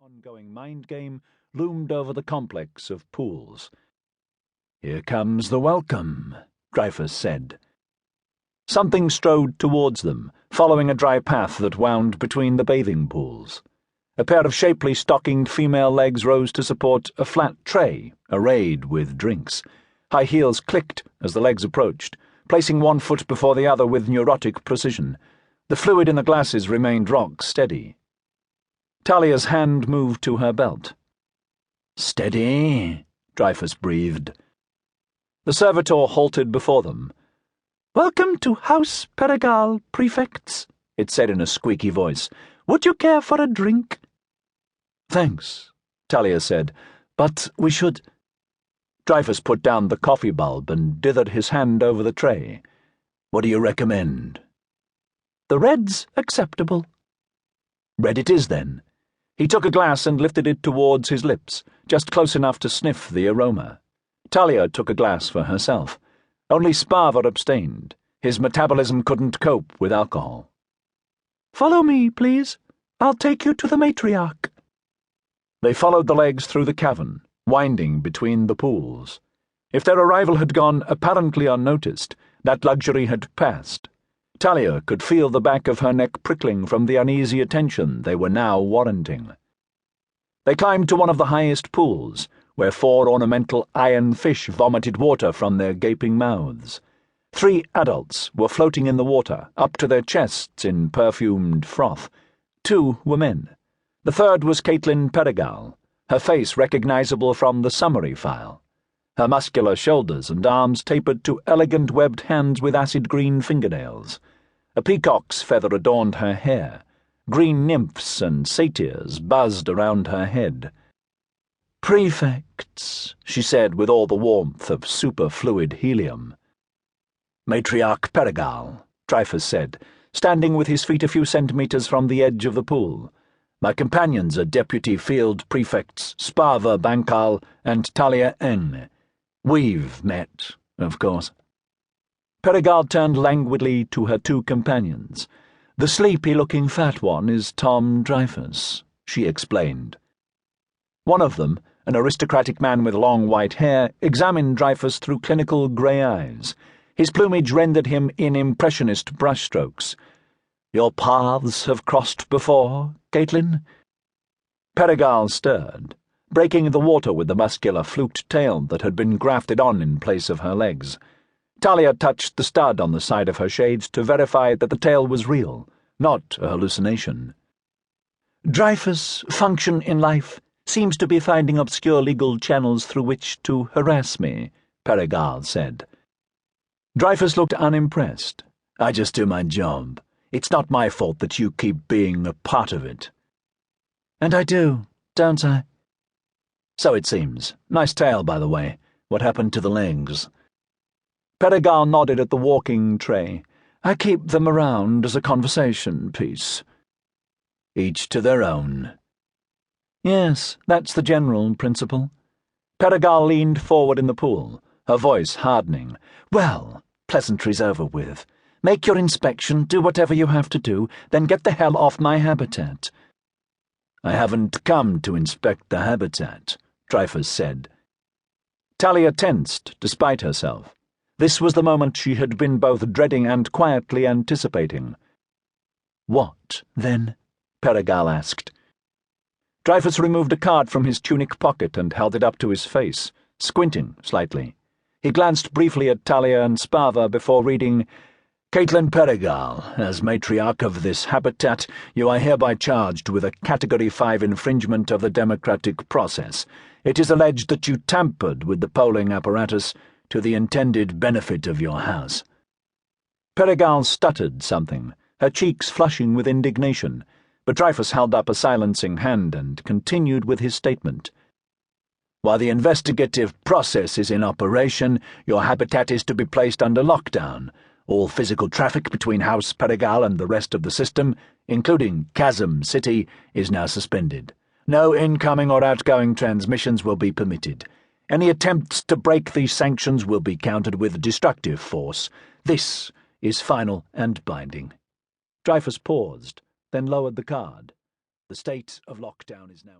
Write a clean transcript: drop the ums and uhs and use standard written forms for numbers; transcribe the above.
ongoing mind game loomed over the complex of pools. "Here comes the welcome," Dreyfus said. Something strode towards them, following a dry path that wound between the bathing pools. A pair of shapely, stockinged female legs rose to support a flat tray arrayed with drinks. High heels clicked as the legs approached, placing one foot before the other with neurotic precision. The fluid in the glasses remained rock steady. Talia's hand moved to her belt. "Steady," Dreyfus breathed. The servitor halted before them. "Welcome to House Perigal, Prefects," it said in a squeaky voice. "Would you care for a drink?" "Thanks," Talia said, "but we should—" Dreyfus put down the coffee bulb and dithered his hand over the tray. "What do you recommend?" "The red's acceptable." "Red it is, then." He took a glass and lifted it towards his lips, just close enough to sniff the aroma. Talia took a glass for herself. Only Sparver abstained. His metabolism couldn't cope with alcohol. "Follow me, please. I'll take you to the matriarch." They followed the legs through the cavern, winding between the pools. If their arrival had gone apparently unnoticed, that luxury had passed. Talia could feel the back of her neck prickling from the uneasy attention they were now warranting. They climbed to one of the highest pools, where 4 ornamental iron fish vomited water from their gaping mouths. 3 adults were floating in the water, up to their chests in perfumed froth. 2 were men. The third was Caitlin Perigal, her face recognizable from the summary file. Her muscular shoulders and arms tapered to elegant webbed hands with acid-green fingernails. A peacock's feather adorned her hair. Green nymphs and satyrs buzzed around her head. "Prefects," she said with all the warmth of superfluid helium. "Matriarch Perigal," Dreyfus said, standing with his feet a few centimeters from the edge of the pool. "My companions are Deputy Field Prefects Sparver Bankal and Talia Eng. We've met, of course." Perigal turned languidly to her 2 companions. "The sleepy-looking fat one is Tom Dreyfus," she explained. One of them, an aristocratic man with long white hair, examined Dreyfus through clinical grey eyes. His plumage rendered him in impressionist brushstrokes. "Your paths have crossed before, Caitlin?" Perigal stirred, breaking the water with the muscular fluked tail that had been grafted on in place of her legs. Talia touched the stud on the side of her shades to verify that the tail was real, not a hallucination. "Dreyfus' function in life seems to be finding obscure legal channels through which to harass me," Perigal said. Dreyfus looked unimpressed. "I just do my job. It's not my fault that you keep being a part of it." "And I do, don't I?" "So it seems. Nice tail, by the way. What happened to the legs?" Perigal nodded at the walking tray. "I keep them around as a conversation piece." "Each to their own." "Yes, that's the general principle." Perigal leaned forward in the pool, her voice hardening. "Well, pleasantries over with. Make your inspection, do whatever you have to do, then get the hell off my habitat." "I haven't come to inspect the habitat," Dreyfus said. Talia tensed, despite herself. This was the moment she had been both dreading and quietly anticipating. "What, then?" Perigal asked. Dreyfus removed a card from his tunic pocket and held it up to his face, squinting slightly. He glanced briefly at Talia and Sparver before reading, "Caitlin Perigal, as matriarch of this habitat, you are hereby charged with a Category 5 infringement of the democratic process. It is alleged that you tampered with the polling apparatus to the intended benefit of your house." Perigal stuttered something, her cheeks flushing with indignation, but Dreyfus held up a silencing hand and continued with his statement. "While the investigative process is in operation, your habitat is to be placed under lockdown. All physical traffic between House Perigal and the rest of the system, including Chasm City, is now suspended. No incoming or outgoing transmissions will be permitted. Any attempts to break these sanctions will be countered with destructive force. This is final and binding." Dreyfus paused, then lowered the card. "The state of lockdown is now